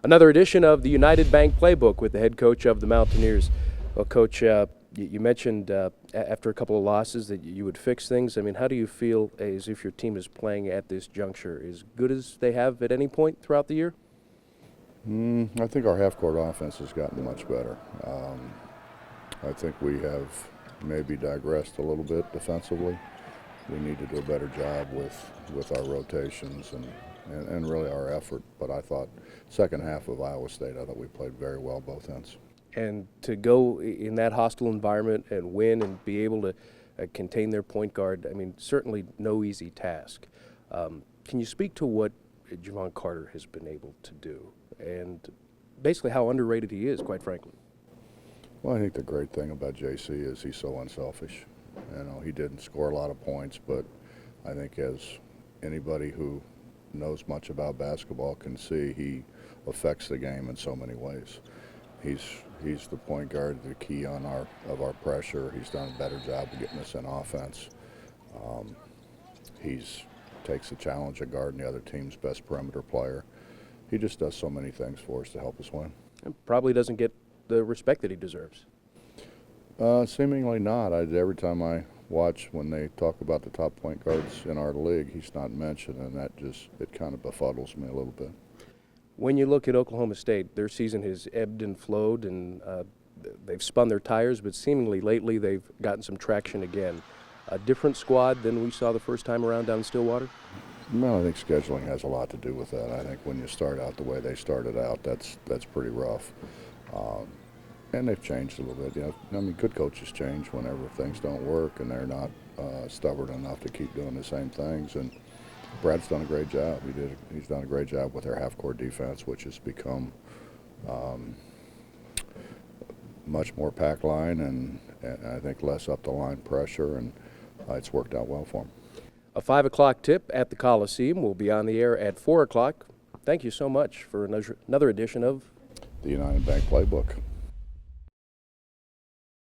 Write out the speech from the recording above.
Another edition of the United Bank Playbook with the head coach of the Mountaineers. Well, Coach, you mentioned after a couple of losses that you would fix things. I mean, how do you feel as if your team is playing at this juncture? As good as they have at any point throughout the year? I think our half-court offense has gotten much better. I think we have maybe digressed a little bit defensively. We need to do a better job with our rotations and really our effort. But I thought second half of Iowa State, I thought we played very well both ends. And to go in that hostile environment and win and be able to contain their point guard, I mean, certainly no easy task. Can you speak to what Javon Carter has been able to do and basically how underrated he is, quite frankly? Well, I think the great thing about JC is he's so unselfish. You know, he didn't score a lot of points, but I think as anybody who knows much about basketball can see, he affects the game in so many ways. He's the point guard, the key of our pressure. He's done a better job of getting us in offense. He's takes the challenge of guarding the other team's best perimeter player. He just does so many things for us to help us win. And probably doesn't get the respect that he deserves. Seemingly not. Every time I watch when they talk about the top point guards in our league, he's not mentioned, and it kind of befuddles me a little bit. When you look at Oklahoma State, their season has ebbed and flowed, and they've spun their tires, but seemingly lately they've gotten some traction again. A different squad than we saw the first time around down in Stillwater? No, I think scheduling has a lot to do with that. I think when you start out the way they started out, that's pretty rough. And they've changed a little bit. You know, I mean, good coaches change whenever things don't work, and they're not stubborn enough to keep doing the same things. And Brad's done a great job. He's done a great job with their half-court defense, which has become much more pack line and I think less up-the-line pressure, and it's worked out well for him. A 5 o'clock tip at the Coliseum will be on the air at 4 o'clock. Thank you so much for another edition of The United Bank Playbook.